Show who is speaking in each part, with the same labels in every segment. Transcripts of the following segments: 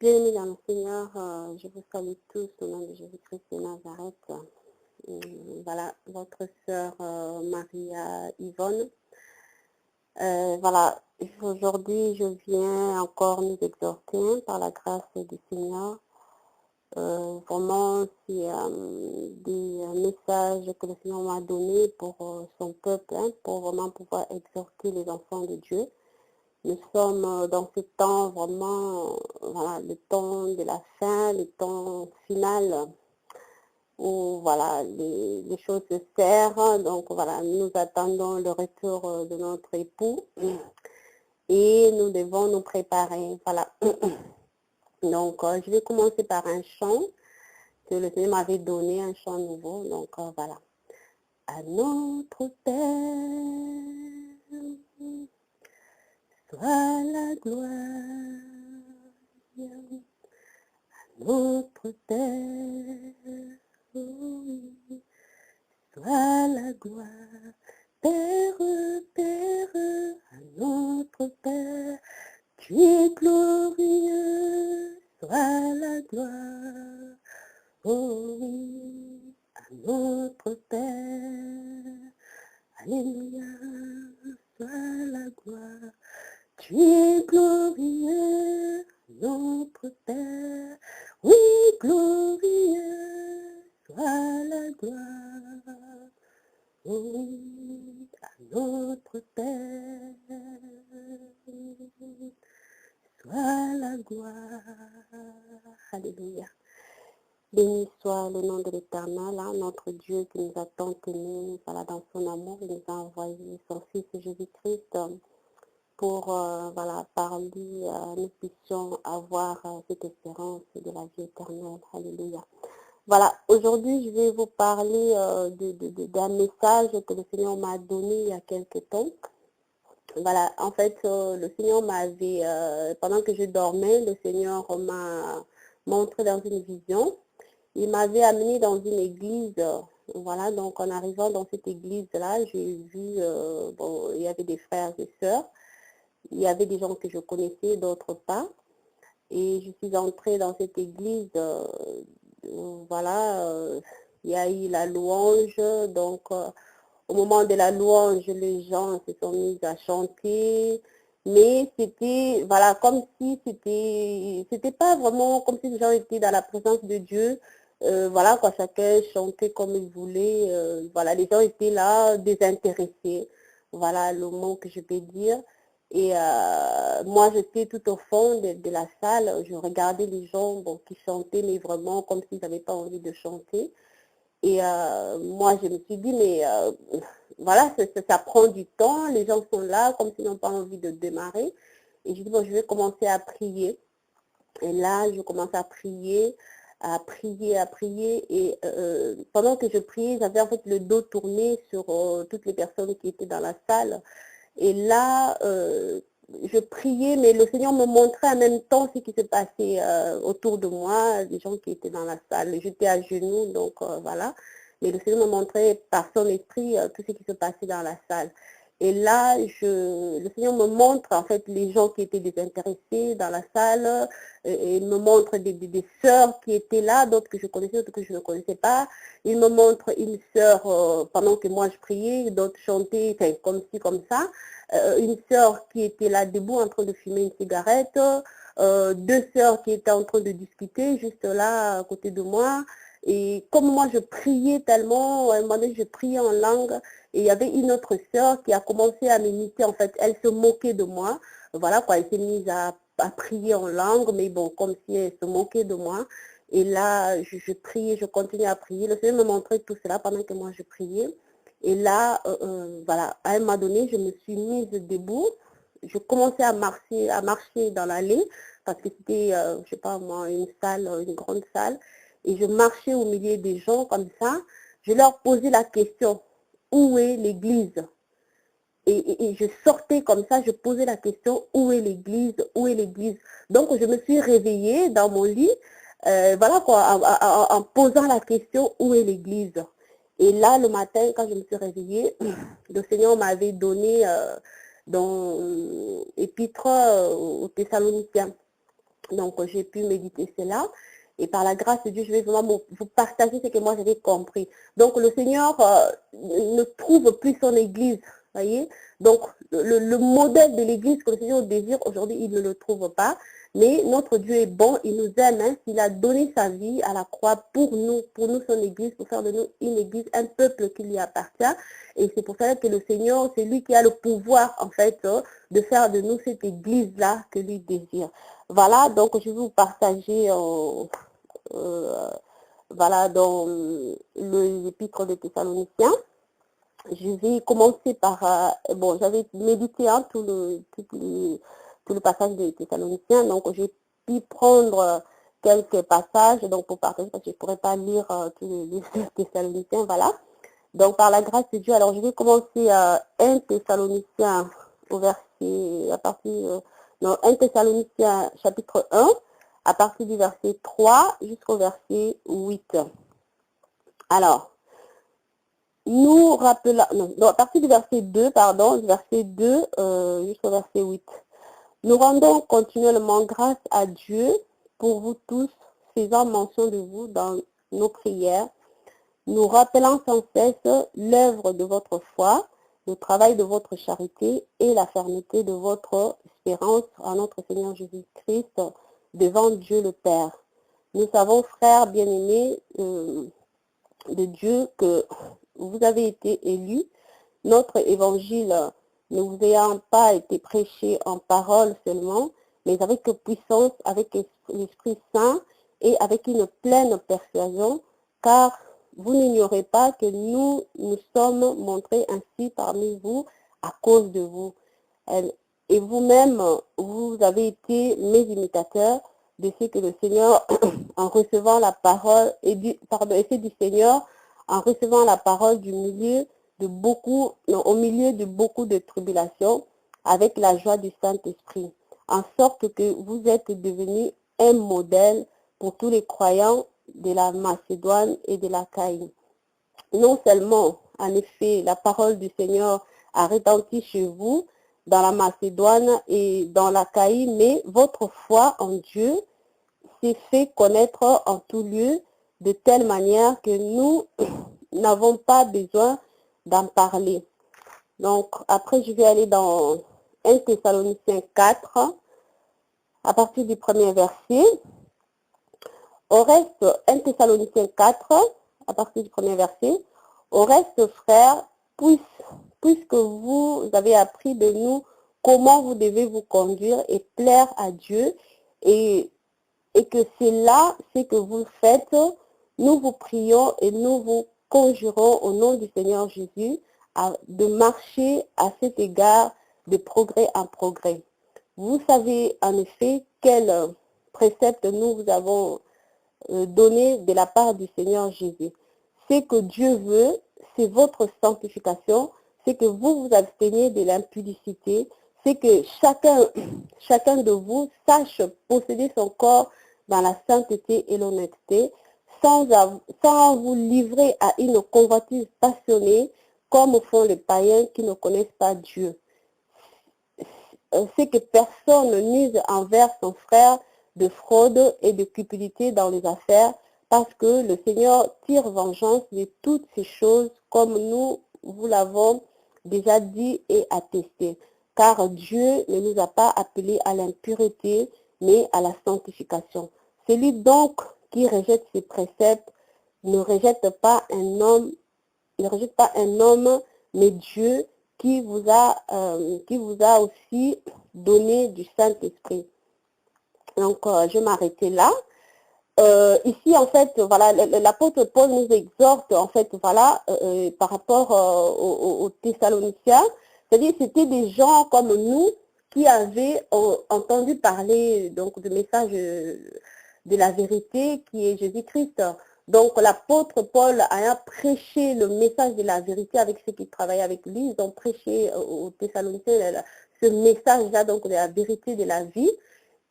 Speaker 1: Bien-aimés dans le Seigneur, je vous salue tous au nom de Jésus-Christ de Nazareth. Voilà, votre sœur Maria Yvonne. Voilà, aujourd'hui je viens encore nous exhorter par la grâce du Seigneur. Vraiment, c'est des messages que le Seigneur m'a donnés pour son peuple, pour vraiment pouvoir exhorter les enfants de Dieu. Nous sommes dans ce temps vraiment, voilà, le temps de la fin, le temps final, où voilà, les choses se serrent. Donc voilà, nous attendons le retour de notre époux et nous devons nous préparer. Voilà. Donc je vais commencer par un chant que le Seigneur m'avait donné, un chant nouveau. Donc voilà. À notre Père, soit la gloire, notre Père, oui, soit la gloire, Père, Père, à notre Père, tu es glorieux, soit la gloire, oh oui, à notre Père, alléluia, soit la gloire. Tu es glorieux, notre Père, oui, glorieux, soit la gloire, oui, à notre Père, soit la gloire, alléluia. Béni soit le nom de l'Éternel, notre Dieu qui nous a tant aimés, voilà, dans son amour, il nous a envoyé son Fils Jésus-Christ, pour voilà, par lui, nous puissions avoir cette espérance de la vie éternelle. Alléluia. Voilà, aujourd'hui, je vais vous parler d'un message que le Seigneur m'a donné il y a quelque temps. Voilà, en fait, le Seigneur m'avait, pendant que je dormais, le Seigneur m'a montré dans une vision. Il m'avait amené dans une église. Voilà, donc en arrivant dans cette église-là, j'ai vu, bon, il y avait des frères et sœurs. Il y avait des gens que je connaissais, d'autres pas. Et je suis entrée dans cette église, voilà, il y a eu la louange. Donc, au moment de la louange, les gens se sont mis à chanter. Mais c'était, voilà, comme si c'était pas vraiment comme si les gens étaient dans la présence de Dieu. Voilà, quoi, chacun chantait comme il voulait. Voilà, les gens étaient là, désintéressés. Voilà le mot que je peux dire. Et moi, j'étais tout au fond de la salle. Je regardais les gens, bon, qui chantaient, mais vraiment comme s'ils n'avaient pas envie de chanter. Et moi, je me suis dit, mais voilà, ça prend du temps. Les gens sont là comme s'ils n'ont pas envie de démarrer. Et je dis, bon, je vais commencer à prier. Et là, je commence à prier, à prier, à prier. Et pendant que je priais, j'avais en fait le dos tourné sur toutes les personnes qui étaient dans la salle. Et là, je priais, mais le Seigneur me montrait en même temps ce qui se passait autour de moi, les gens qui étaient dans la salle. J'étais à genoux, donc voilà. Mais le Seigneur me montrait par son esprit tout ce qui se passait dans la salle. Et là, le Seigneur me montre en fait les gens qui étaient désintéressés dans la salle, et il me montre des sœurs qui étaient là, d'autres que je connaissais, d'autres que je ne connaissais pas. Il me montre une sœur pendant que moi je priais, d'autres chantaient, enfin, comme ci, comme ça. Une sœur qui était là debout en train de fumer une cigarette, deux sœurs qui étaient en train de discuter juste là à côté de moi. Et comme moi je priais tellement, à un moment donné je priais en langue, et il y avait une autre sœur qui a commencé à m'imiter, en fait, elle se moquait de moi. Voilà quoi, elle s'est mise à prier en langue, mais bon, comme si elle se moquait de moi. Et là, je priais, je continuais à prier. Le Seigneur me montrait tout cela pendant que moi je priais. Et là, voilà, à un moment donné, je me suis mise debout. Je commençais à marcher dans l'allée, parce que c'était, je sais pas moi, une salle, une grande salle. Et je marchais au milieu des gens comme ça. Je leur posais la question, où est l'église? Et je sortais comme ça, je posais la question, où est l'église? Où est l'église? Donc, je me suis réveillée dans mon lit, voilà quoi, en posant la question, où est l'église? Et là, le matin, quand je me suis réveillée, le Seigneur m'avait donné dans Épître aux Thessaloniciens. Donc, j'ai pu méditer cela. Et par la grâce de Dieu, je vais vraiment vous partager ce que moi j'avais compris. Donc, le Seigneur ne trouve plus son Église, voyez. Donc, le modèle de l'Église que le Seigneur désire aujourd'hui, il ne le trouve pas. Mais notre Dieu est bon, il nous aime, hein. Il a donné sa vie à la croix pour nous son Église, pour faire de nous une Église, un peuple qui lui appartient. Et c'est pour ça que le Seigneur, c'est lui qui a le pouvoir, en fait, de faire de nous cette Église-là que lui désire. Voilà, donc je vais vous partager voilà, dans l'épître de Thessaloniciens. Je vais commencer par, bon, j'avais médité hein, tout le passage de Thessaloniciens, donc j'ai pu prendre quelques passages donc pour partager, parce que je ne pourrais pas lire tous les livres de Thessaloniciens, voilà. Donc par la grâce de Dieu, alors je vais commencer à 1 Thessaloniciens au verset, à partir, non, 1 Thessaloniciens chapitre 1, à partir du verset 3 jusqu'au verset 8. Alors, nous rappelons, non, à partir du verset 2, pardon, du verset 2 jusqu'au verset 8. Nous rendons continuellement grâce à Dieu pour vous tous, faisant mention de vous dans nos prières, nous rappelant sans cesse l'œuvre de votre foi, le travail de votre charité et la fermeté de votre espérance en notre Seigneur Jésus-Christ devant Dieu le Père. Nous savons, frères bien-aimés de Dieu, que vous avez été élus. Notre évangile ne vous ayant pas été prêché en parole seulement, mais avec puissance, avec l'Esprit Saint et avec une pleine persuasion, car vous n'ignorez pas que nous nous sommes montrés ainsi parmi vous à cause de vous. Et vous-même, vous avez été mes imitateurs de ce que le Seigneur, en recevant la parole, et c'est du Seigneur, en recevant la parole au milieu de beaucoup de tribulations, avec la joie du Saint-Esprit, en sorte que vous êtes devenus un modèle pour tous les croyants de la Macédoine et de l'Achaïe. Non seulement, en effet, la parole du Seigneur a retenti chez vous, dans la Macédoine et dans l'Achaïe, mais votre foi en Dieu s'est fait connaître en tout lieu, de telle manière que nous n'avons pas besoin d'en parler. Donc, après, je vais aller dans 1 Thessaloniciens 4, à partir du premier verset. Au reste, 1 Thessaloniciens 4, à partir du premier verset. Au reste, frères, puisque vous avez appris de nous comment vous devez vous conduire et plaire à Dieu, et que c'est là ce que vous faites, nous vous prions et nous vous conjurons au nom du Seigneur Jésus de marcher à cet égard de progrès en progrès. Vous savez en effet quel précepte nous vous avons donné de la part du Seigneur Jésus. Ce que Dieu veut, c'est votre sanctification, c'est que vous vous absteniez de l'impudicité, c'est que chacun de vous sache posséder son corps dans la sainteté et l'honnêteté, sans vous livrer à une convoitise passionnée, comme font les païens qui ne connaissent pas Dieu. C'est que personne n'use envers son frère de fraude et de cupidité dans les affaires, parce que le Seigneur tire vengeance de toutes ces choses, comme nous vous l'avons déjà dit et attesté. Car Dieu ne nous a pas appelés à l'impureté, mais à la sanctification. Celui donc qui rejette ces préceptes ne rejette pas un homme, mais Dieu qui vous a aussi donné du Saint-Esprit. Donc, je vais m'arrêter là. Ici, en fait, voilà, l'apôtre Paul nous exhorte, en fait, voilà, par rapport aux Thessaloniciens. C'est-à-dire, c'était des gens comme nous qui avaient entendu parler donc du message de la vérité qui est Jésus-Christ. Donc, l'apôtre Paul a prêché le message de la vérité avec ceux qui travaillaient avec lui. Ils ont prêché aux Thessaloniciens ce message-là, donc, de la vérité de la vie.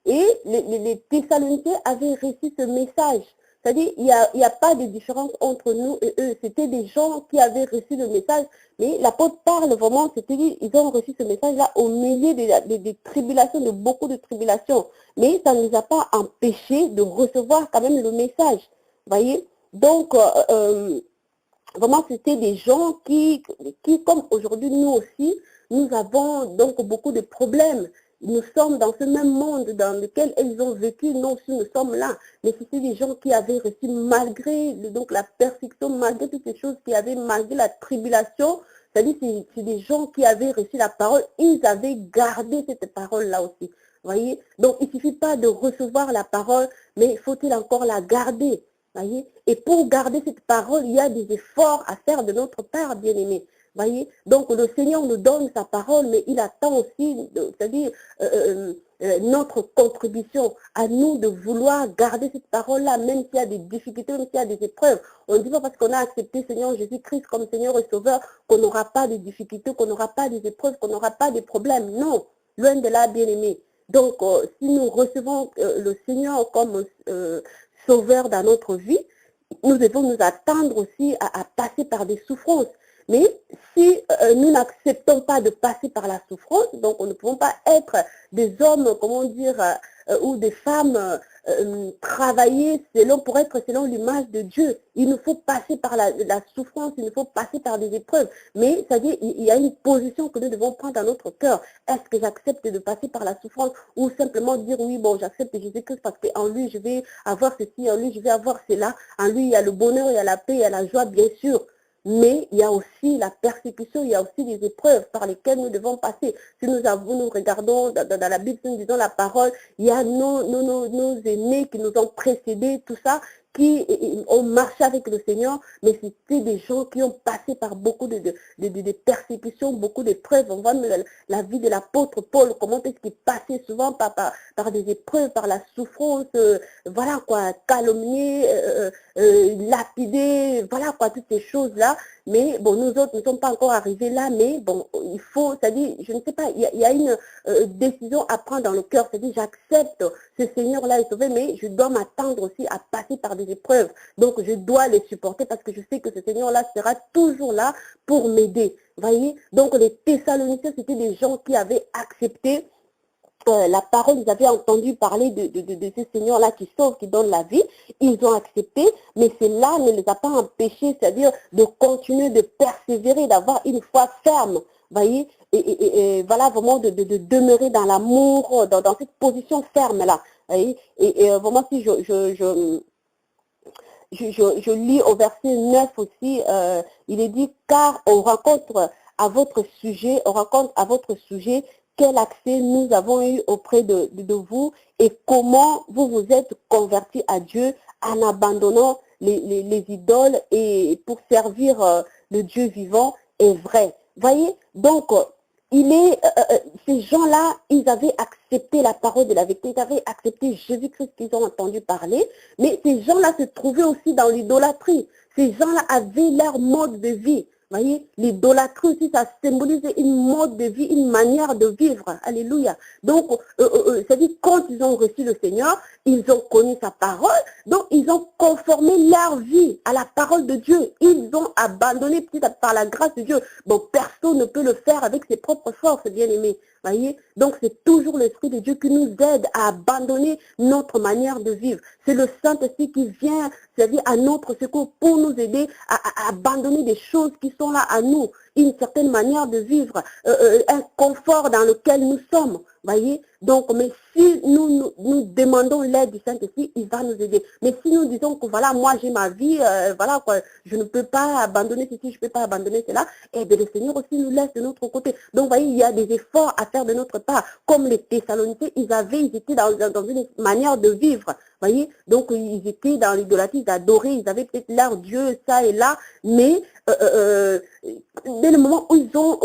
Speaker 1: Et les Thessaloniciens avaient reçu ce message. C'est-à-dire, il y a pas de différence entre nous et eux. C'était des gens qui avaient reçu le message, mais l'apôtre parle vraiment, c'est-à-dire, ils ont reçu ce message-là au milieu des tribulations, de beaucoup de tribulations. Mais ça ne nous a pas empêché de recevoir quand même le message. Voyez? Donc, vraiment, c'était des gens qui, comme aujourd'hui, nous aussi, nous avons donc beaucoup de problèmes. Nous sommes dans ce même monde dans lequel ils ont vécu, nous aussi nous sommes là. Mais c'était des gens qui avaient reçu malgré donc la persécution, malgré toutes ces choses qui avaient, malgré la tribulation. C'est-à-dire c'est des gens qui avaient reçu la parole, ils avaient gardé cette parole-là aussi. Voyez? Donc il ne suffit pas de recevoir la parole, mais faut-il encore la garder? Voyez? Et pour garder cette parole, il y a des efforts à faire de notre part, bien-aimés. Voyez? Donc le Seigneur nous donne sa parole, mais il attend aussi, c'est-à-dire notre contribution à nous de vouloir garder cette parole-là, même s'il y a des difficultés, même s'il y a des épreuves. On ne dit pas parce qu'on a accepté Seigneur Jésus-Christ comme Seigneur et Sauveur qu'on n'aura pas de difficultés, qu'on n'aura pas des épreuves, qu'on n'aura pas de problèmes. Non, loin de là, bien-aimés. Donc, si nous recevons le Seigneur comme Sauveur dans notre vie, nous devons nous attendre aussi à passer par des souffrances. Mais si nous n'acceptons pas de passer par la souffrance, donc nous ne pouvons pas être des hommes, comment dire, ou des femmes travailler pour être selon l'image de Dieu. Il nous faut passer par la souffrance, il nous faut passer par des épreuves. Mais c'est-à-dire, il y a une position que nous devons prendre dans notre cœur. Est-ce que j'accepte de passer par la souffrance ou simplement dire oui, bon, j'accepte Jésus-Christ parce qu'en lui, je vais avoir ceci, en lui, je vais avoir cela. En lui, il y a le bonheur, il y a la paix, il y a la joie, bien sûr. Mais il y a aussi la persécution, il y a aussi des épreuves par lesquelles nous devons passer. Si nous regardons dans la Bible, si nous disons la parole, il y a nos aînés qui nous ont précédés, tout ça, qui ont marché avec le Seigneur, mais c'était des gens qui ont passé par beaucoup de persécutions, beaucoup d'épreuves. On voit la vie de l'apôtre Paul, comment est-ce qu'il passait souvent par des épreuves, par la souffrance, voilà quoi, calomnié, lapidé, voilà quoi, toutes ces choses-là. Mais bon, nous autres ne sommes pas encore arrivés là, mais bon, il faut, c'est-à-dire, je ne sais pas, il y a une décision à prendre dans le cœur, c'est-à-dire j'accepte ce Seigneur-là est sauvé, mais je dois m'attendre aussi à passer par des épreuves. Donc je dois les supporter parce que je sais que ce Seigneur-là sera toujours là pour m'aider. Voyez? Donc les Thessaloniciens, c'était des gens qui avaient accepté la parole, ils avaient entendu parler de ce Seigneur-là qui sauve, qui donne la vie, ils ont accepté, mais cela ne les a pas empêchés, c'est-à-dire de continuer, de persévérer, d'avoir une foi ferme, voyez, et voilà, vraiment de demeurer dans l'amour, dans cette position ferme-là, voyez, et vraiment si je lis au verset 9 aussi, il est dit, car on rencontre à votre sujet quel accès nous avons eu auprès de vous et comment vous vous êtes convertis à Dieu en abandonnant les idoles et pour servir le Dieu vivant et vrai. Voyez, donc, ces gens-là, ils avaient accepté la parole de la vérité, ils avaient accepté Jésus-Christ qu'ils ont entendu parler, mais ces gens-là se trouvaient aussi dans l'idolâtrie. Ces gens-là avaient leur mode de vie. Voyez, l'idolâtrie aussi, ça symbolise une mode de vie, une manière de vivre. Alléluia. Donc, c'est-à-dire, quand ils ont reçu le Seigneur, ils ont connu sa parole, donc ils ont conformé leur vie à la parole de Dieu. Ils ont abandonné par la grâce de Dieu. Bon, personne ne peut le faire avec ses propres forces, bien-aimés. Voyez, donc c'est toujours l'Esprit de Dieu qui nous aide à abandonner notre manière de vivre. C'est le Saint-Esprit qui vient, c'est-à-dire à notre secours pour nous aider à abandonner des choses qui sont là à nous, une certaine manière de vivre, un confort dans lequel nous sommes. Voyez, donc, mais si nous demandons l'aide du Saint-Esprit, il va nous aider. Mais si nous disons que voilà, moi j'ai ma vie, voilà quoi, je ne peux pas abandonner ceci, je ne peux pas abandonner cela, et bien le Seigneur aussi nous laisse de notre côté. Donc, voyez, il y a des efforts à faire de notre part. Comme les Thessaloniciens, ils étaient dans une manière de vivre. Voyez, donc ils étaient dans l'idolâtrie, ils adoraient, ils avaient peut-être leur Dieu, ça et là, mais dès le moment où ils ont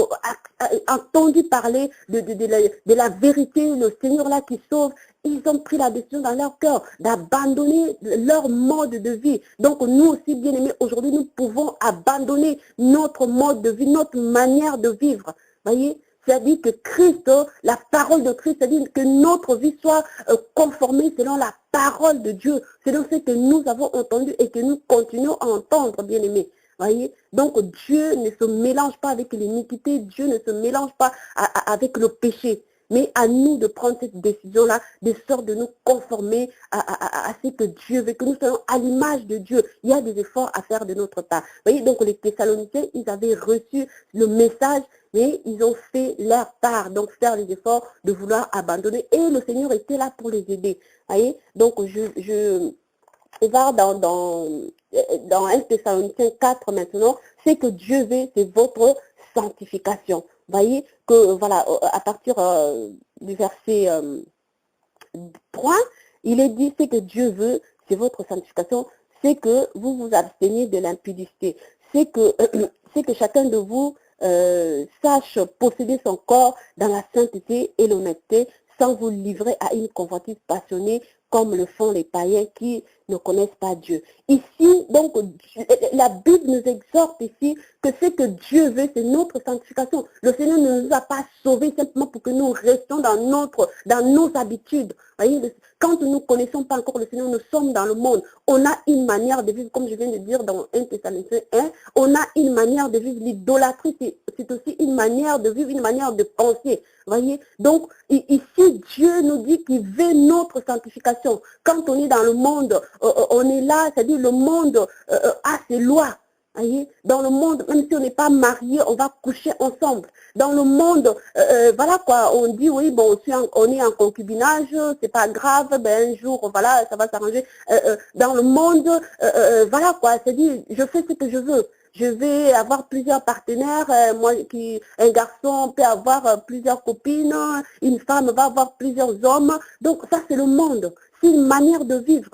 Speaker 1: entendu parler de la vérité, le Seigneur là qui sauve, ils ont pris la décision dans leur cœur d'abandonner leur mode de vie. Donc nous aussi, bien aimés, aujourd'hui, nous pouvons abandonner notre mode de vie, notre manière de vivre. Voyez, c'est-à-dire que Christ, la parole de Christ, c'est-à-dire que notre vie soit conformée selon la parole de Dieu, selon ce que nous avons entendu et que nous continuons à entendre, bien-aimés. Voyez, donc Dieu ne se mélange pas avec l'iniquité, Dieu ne se mélange pas avec le péché. Mais à nous de prendre cette décision-là, de sorte de nous conformer à ce que Dieu veut, que nous soyons à l'image de Dieu. Il y a des efforts à faire de notre part. Vous voyez, donc les Thessaloniciens, ils avaient reçu le message, mais ils ont fait leur part, donc faire les efforts de vouloir abandonner. Et le Seigneur était là pour les aider. Vous voyez, donc on va dans 1 Thessaloniciens 4 maintenant, c'est que Dieu veut, c'est votre sanctification. Vous voyez que, voilà, à partir du verset 3, il est dit, c'est que Dieu veut, c'est votre sanctification, c'est que vous vous absteniez de l'impudicité, c'est que, c'est que chacun de vous sache posséder son corps dans la sainteté et l'honnêteté, sans vous livrer à une convoitise passionnée comme le font les païens qui ne connaissent pas Dieu. Ici, donc, la Bible nous exhorte ici que ce que Dieu veut, c'est notre sanctification. Le Seigneur ne nous a pas sauvés simplement pour que nous restions dans nos habitudes. Voyez, quand nous ne connaissons pas encore le Seigneur, nous sommes dans le monde. On a une manière de vivre, comme je viens de dire dans 1 Thessaloniciens 1, on a une manière de vivre. L'idolâtrie, c'est aussi une manière de vivre, une manière de penser. Voyez, donc ici, Dieu nous dit qu'il veut notre sanctification. Quand on est dans le monde, on est là, c'est-à-dire le monde a ses lois. Voyez, dans le monde, même si on n'est pas marié, on va coucher ensemble. Dans le monde, voilà quoi, on dit oui, bon, on est en concubinage, c'est pas grave, ben un jour, voilà, ça va s'arranger. Dans le monde, voilà quoi, c'est-à-dire, je fais ce que je veux. Je vais avoir plusieurs partenaires, un garçon peut avoir plusieurs copines, une femme va avoir plusieurs hommes. Donc ça, c'est le monde. C'est une manière de vivre.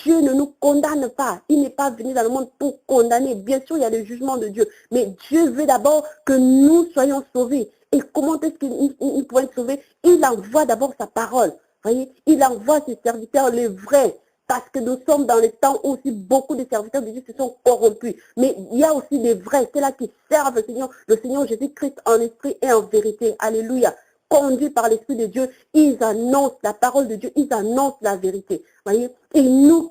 Speaker 1: Dieu ne nous condamne pas. Il n'est pas venu dans le monde pour condamner. Bien sûr, il y a le jugement de Dieu. Mais Dieu veut d'abord que nous soyons sauvés. Et comment est-ce qu'il pourrait être sauvé? Il envoie d'abord sa parole. Voyez, il envoie ses serviteurs, les vrais. Parce que nous sommes dans les temps où aussi beaucoup de serviteurs de Dieu se sont corrompus. Mais il y a aussi des vrais, c'est là qui servent le Seigneur Jésus-Christ en esprit et en vérité. Alléluia. Conduits par l'Esprit de Dieu, ils annoncent la parole de Dieu, ils annoncent la vérité. Voyez? Et nous,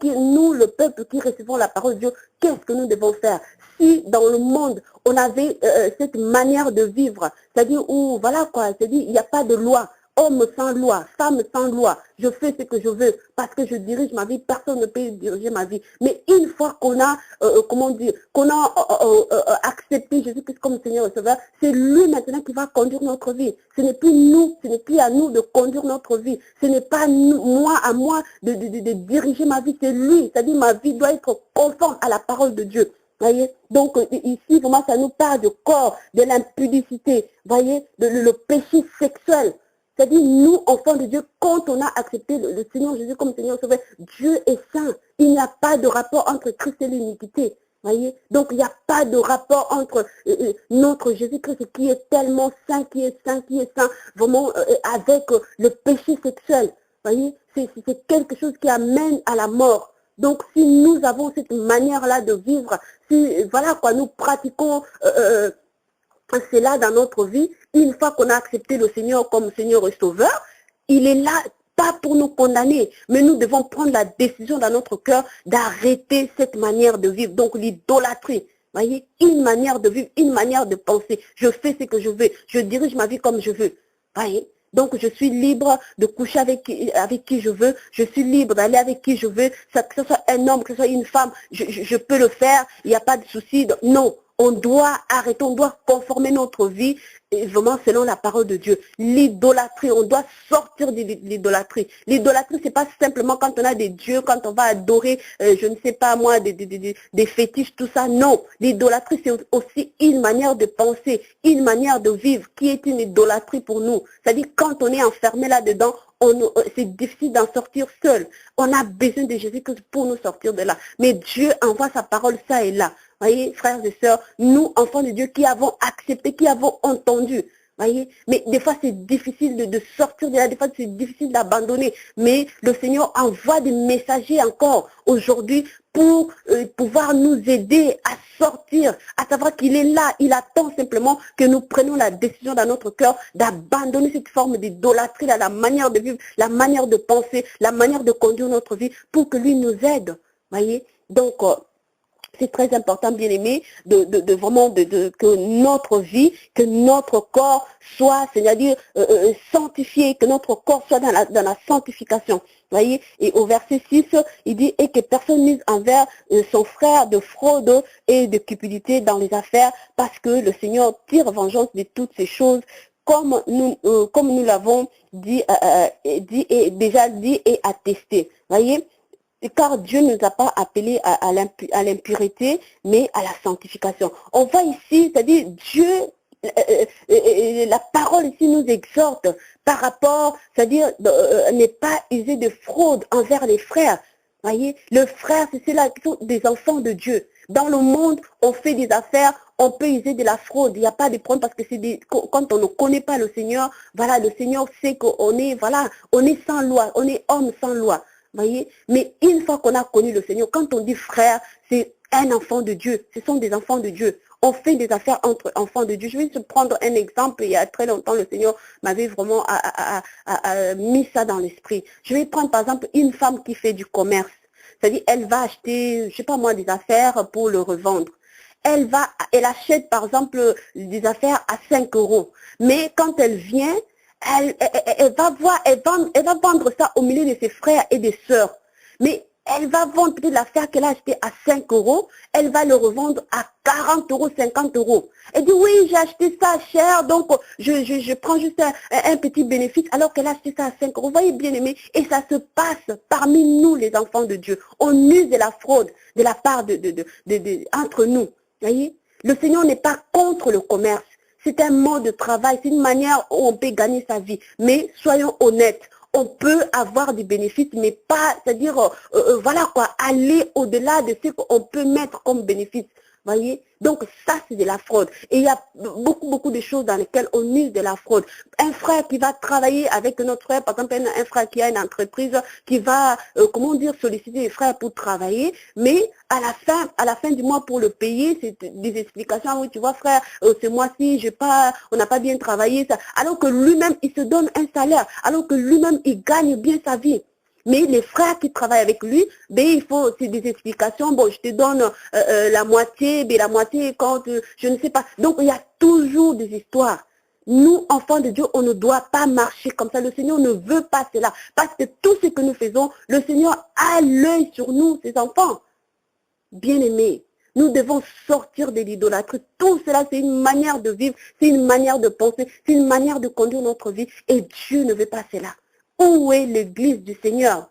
Speaker 1: le peuple qui recevons la parole de Dieu, qu'est-ce que nous devons faire? Si dans le monde, on avait cette manière de vivre, c'est-à-dire où, voilà quoi, c'est-à-dire il n'y a pas de loi. Homme sans loi, femme sans loi, je fais ce que je veux parce que je dirige ma vie, personne ne peut diriger ma vie. Mais une fois qu'on a, accepté Jésus-Christ comme Seigneur et Sauveur, c'est lui maintenant qui va conduire notre vie. Ce n'est plus nous, ce n'est plus à nous de conduire notre vie. Ce n'est pas à moi de diriger ma vie, c'est lui. C'est-à-dire ma vie doit être conforme à la parole de Dieu. Voyez, donc ici, vraiment, ça nous parle du corps, de l'impudicité, voyez, le péché sexuel. C'est-à-dire, nous, enfants de Dieu, quand on a accepté le Seigneur Jésus comme Seigneur Sauveur, Dieu est saint. Il n'y a pas de rapport entre Christ et l'iniquité. Voyez? Donc, il n'y a pas de rapport entre notre Jésus-Christ qui est tellement saint, vraiment avec le péché sexuel. Voyez? C'est quelque chose qui amène à la mort. Donc, si nous avons cette manière-là de vivre, si, voilà quoi, nous pratiquons c'est là dans notre vie, une fois qu'on a accepté le Seigneur comme Seigneur et Sauveur, il est là, pas pour nous condamner, mais nous devons prendre la décision dans notre cœur d'arrêter cette manière de vivre, donc l'idolâtrie. Voyez, une manière de vivre, une manière de penser. Je fais ce que je veux, je dirige ma vie comme je veux. Voyez, donc je suis libre de coucher avec qui je veux, je suis libre d'aller avec qui je veux, que ce soit un homme, que ce soit une femme, je peux le faire, il n'y a pas de souci. Non. On doit arrêter, on doit conformer notre vie vraiment selon la parole de Dieu. L'idolâtrie, on doit sortir de l'idolâtrie. L'idolâtrie, c'est pas simplement quand on a des dieux, quand on va adorer, je ne sais pas moi, des fétiches, tout ça. Non, l'idolâtrie, c'est aussi une manière de penser, une manière de vivre qui est une idolâtrie pour nous. C'est-à-dire quand on est enfermé là-dedans, c'est difficile d'en sortir seul. On a besoin de Jésus pour nous sortir de là. Mais Dieu envoie sa parole ça et là. Voyez, frères et sœurs, nous, enfants de Dieu, qui avons accepté, qui avons entendu. Voyez, mais des fois c'est difficile de sortir de là, des fois c'est difficile d'abandonner. Mais le Seigneur envoie des messagers encore aujourd'hui pour pouvoir nous aider à sortir, à savoir qu'il est là. Il attend simplement que nous prenions la décision dans notre cœur d'abandonner cette forme d'idolâtrie, la manière de vivre, la manière de penser, la manière de conduire notre vie pour que lui nous aide. Voyez, donc c'est très important, bien aimé, de vraiment que notre vie, que notre corps soit, c'est-à-dire sanctifié, que notre corps soit dans la sanctification. Voyez, et au verset 6, il dit, et que personne mise envers son frère de fraude et de cupidité dans les affaires, parce que le Seigneur tire vengeance de toutes ces choses, comme nous l'avons dit, déjà dit et attesté. Voyez, car Dieu ne nous a pas appelés à l'impureté, mais à la sanctification. On voit ici, c'est-à-dire Dieu, la parole ici nous exhorte par rapport, c'est-à-dire n'est pas usé de fraude envers les frères. Voyez, le frère, c'est ceux-là qui sont des enfants de Dieu. Dans le monde, on fait des affaires, on peut user de la fraude. Il n'y a pas de problème parce que quand on ne connaît pas le Seigneur, voilà, le Seigneur sait qu'on est, voilà, on est sans loi, on est homme sans loi. Voyez, mais une fois qu'on a connu le Seigneur, quand on dit frère, c'est un enfant de Dieu. Ce sont des enfants de Dieu. On fait des affaires entre enfants de Dieu. Je vais te prendre un exemple. Il y a très longtemps, le Seigneur m'avait vraiment mis ça dans l'esprit. Je vais prendre par exemple une femme qui fait du commerce. C'est-à-dire, elle va acheter, je sais pas moi, des affaires pour le revendre. Elle achète par exemple des affaires à 5 euros. Mais quand elle vient, elle va vendre ça au milieu de ses frères et des sœurs. Mais elle va vendre peut-être l'affaire qu'elle a achetée à 5 euros, elle va le revendre à 40 euros, 50 euros. Elle dit oui, j'ai acheté ça cher, donc je prends juste un petit bénéfice alors qu'elle a acheté ça à 5 euros. Vous voyez, bien aimé, et ça se passe parmi nous les enfants de Dieu. On use de la fraude de la part entre nous. Vous voyez, le Seigneur n'est pas contre le commerce. C'est un mode de travail, c'est une manière où on peut gagner sa vie. Mais soyons honnêtes, on peut avoir des bénéfices, mais pas, c'est-à-dire, voilà quoi, aller au-delà de ce qu'on peut mettre comme bénéfice. Voyez? Donc ça, c'est de la fraude. Et il y a beaucoup de choses dans lesquelles on use de la fraude. Un frère qui va travailler avec notre frère, par exemple, un frère qui a une entreprise, qui va, comment dire, solliciter les frères pour travailler, mais à la fin du mois pour le payer, c'est des explications. Ah oui, tu vois, frère, ce mois-ci, on n'a pas bien travaillé, ça. Alors que lui-même, il se donne un salaire, alors que lui-même, il gagne bien sa vie. Mais les frères qui travaillent avec lui, ben, c'est des explications. Bon, je te donne la moitié, mais la moitié quand je ne sais pas. Donc, il y a toujours des histoires. Nous, enfants de Dieu, on ne doit pas marcher comme ça. Le Seigneur ne veut pas cela. Parce que tout ce que nous faisons, le Seigneur a l'œil sur nous, ses enfants. Bien-aimés, nous devons sortir de l'idolâtrie. Tout cela, c'est une manière de vivre, c'est une manière de penser, c'est une manière de conduire notre vie. Et Dieu ne veut pas cela. Où est l'église du Seigneur?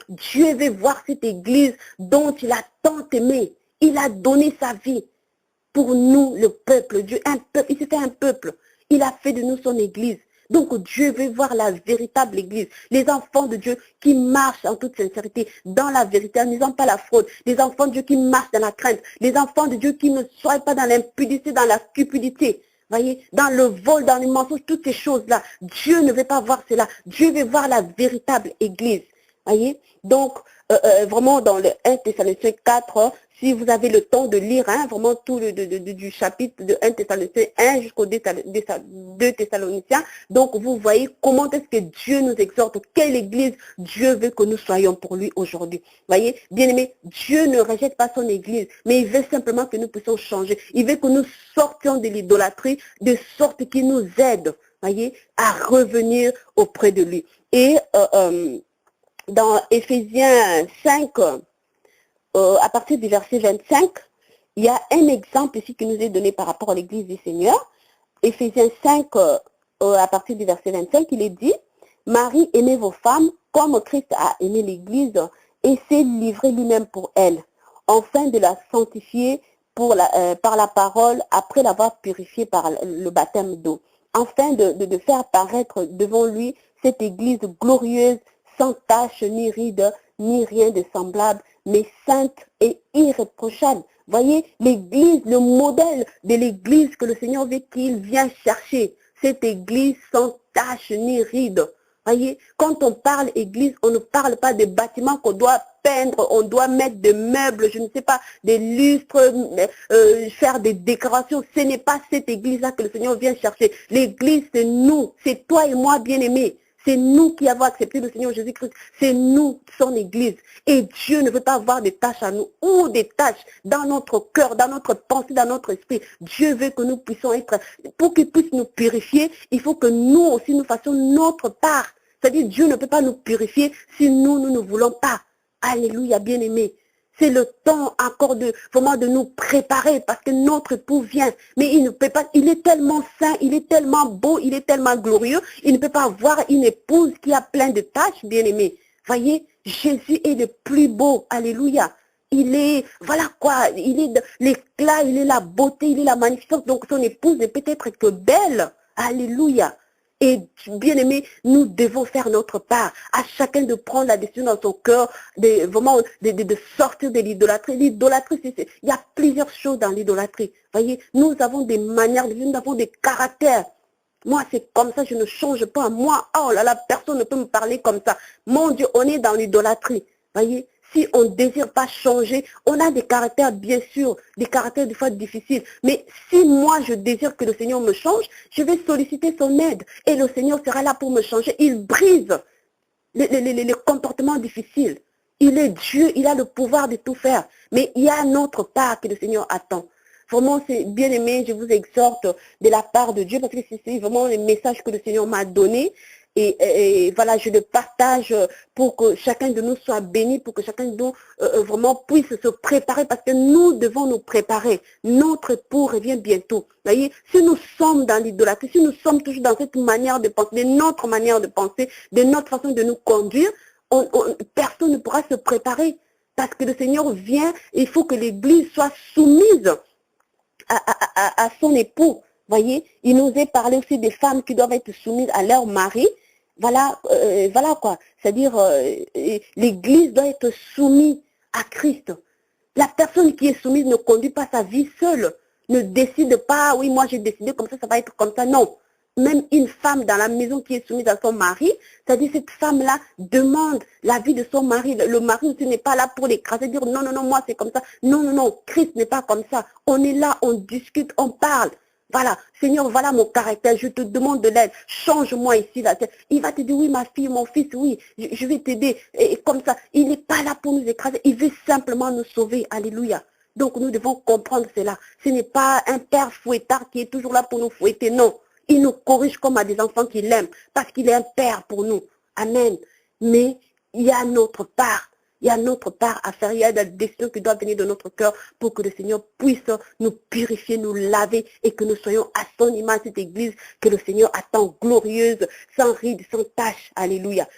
Speaker 1: Dieu veut voir cette église dont il a tant aimé. Il a donné sa vie pour nous, le peuple. Dieu, un peuple, il s'est fait un peuple. Il a fait de nous son église. Donc Dieu veut voir la véritable église. Les enfants de Dieu qui marchent en toute sincérité, dans la vérité, en n'usant pas la fraude. Les enfants de Dieu qui marchent dans la crainte. Les enfants de Dieu qui ne soient pas dans l'impudicité, dans la cupidité. Voyez, dans le vol, dans les mensonges, toutes ces choses-là. Dieu ne veut pas voir cela. Dieu veut voir la véritable église. Voyez, donc vraiment dans le 1 Thessaloniciens 4, si vous avez le temps de lire vraiment tout du chapitre de 1 Thessaloniciens 1 jusqu'au 2 Thessaloniciens, donc vous voyez comment est-ce que Dieu nous exhorte, quelle église Dieu veut que nous soyons pour lui aujourd'hui. Voyez, bien aimé, Dieu ne rejette pas son église, mais il veut simplement que nous puissions changer. Il veut que nous sortions de l'idolâtrie de sorte qu'il nous aide, voyez, à revenir auprès de lui. Et dans Éphésiens 5, à partir du verset 25, il y a un exemple ici qui nous est donné par rapport à l'église du Seigneur. Éphésiens 5, à partir du verset 25, il est dit, « Marie, aimez vos femmes comme Christ a aimé l'église et s'est livré lui-même pour elle, afin de la sanctifier par la parole après l'avoir purifiée par le baptême d'eau, afin de faire paraître devant lui cette église glorieuse, sans tache ni ride, ni rien de semblable, mais sainte et irréprochable. Voyez, l'église, le modèle de l'église que le Seigneur veut qu'il vienne chercher. Cette église sans tache ni ride. Voyez, quand on parle église, on ne parle pas de bâtiments qu'on doit peindre, on doit mettre des meubles, je ne sais pas, des lustres, faire des décorations. Ce n'est pas cette église-là que le Seigneur vient chercher. L'église, c'est nous, c'est toi et moi, bien-aimés. C'est nous qui avons accepté le Seigneur Jésus-Christ. C'est nous, son église. Et Dieu ne veut pas avoir des tâches à nous ou des tâches dans notre cœur, dans notre pensée, dans notre esprit. Dieu veut que nous puissions être, pour qu'il puisse nous purifier, il faut que nous aussi nous fassions notre part. C'est-à-dire Dieu ne peut pas nous purifier si nous ne voulons pas. Alléluia, bien-aimés. C'est le temps encore vraiment de nous préparer parce que notre époux vient. Mais il ne peut pas, il est tellement saint, il est tellement beau, il est tellement glorieux. Il ne peut pas avoir une épouse qui a plein de tâches, bien-aimés. Voyez, Jésus est le plus beau. Alléluia. Il est, voilà quoi, il est l'éclat, il est la beauté, il est la magnificence. Donc son épouse ne peut être que belle. Alléluia. Et bien aimé, nous devons faire notre part. À chacun de prendre la décision dans son cœur, vraiment de sortir de l'idolâtrie. L'idolâtrie, il y a plusieurs choses dans l'idolâtrie. Voyez, nous avons des manières de vivre, nous avons des caractères. Moi, c'est comme ça, je ne change pas. Moi, oh là là, personne ne peut me parler comme ça. Mon Dieu, on est dans l'idolâtrie. Voyez, si on ne désire pas changer, on a des caractères, bien sûr, des caractères des fois difficiles. Mais si moi, je désire que le Seigneur me change, je vais solliciter son aide. Et le Seigneur sera là pour me changer. Il brise les comportements difficiles. Il est Dieu, il a le pouvoir de tout faire. Mais il y a un autre part que le Seigneur attend. Vraiment, c'est bien aimé, je vous exhorte de la part de Dieu parce que c'est vraiment le message que le Seigneur m'a donné. Et voilà, je le partage pour que chacun de nous soit béni, pour que chacun de nous vraiment puisse se préparer parce que nous devons nous préparer. Notre époux revient bientôt. Vous voyez, si nous sommes dans l'idolâtrie, si nous sommes toujours dans cette manière de penser, de notre manière de penser, de notre façon de nous conduire, personne ne pourra se préparer parce que le Seigneur vient et il faut que l'Église soit soumise à son époux. Voyez, il nous est parlé aussi des femmes qui doivent être soumises à leur mari. Voilà, voilà quoi. C'est-à-dire, l'Église doit être soumise à Christ. La personne qui est soumise ne conduit pas sa vie seule. Ne décide pas, oui, moi j'ai décidé comme ça va être comme ça. Non. Même une femme dans la maison qui est soumise à son mari, c'est-à-dire cette femme-là demande la vie de son mari. Le mari aussi n'est pas là pour l'écraser, dire non, non, non, moi c'est comme ça. Non, non, non, Christ n'est pas comme ça. On est là, on discute, on parle. Voilà, Seigneur, voilà mon caractère, je te demande de l'aide, change-moi ici, là. Il va te dire, oui, ma fille, mon fils, oui, je vais t'aider. Et comme ça, il n'est pas là pour nous écraser, il veut simplement nous sauver. Alléluia. Donc nous devons comprendre cela. Ce n'est pas un père fouettard qui est toujours là pour nous fouetter, non. Il nous corrige comme à des enfants qu'il aime, parce qu'il est un père pour nous. Amen. Mais il y a notre part. Il y a notre part à faire. Il y a des décisions qui doivent venir de notre cœur pour que le Seigneur puisse nous purifier, nous laver et que nous soyons à son image, cette église que le Seigneur attend glorieuse, sans ride, sans tache. Alléluia.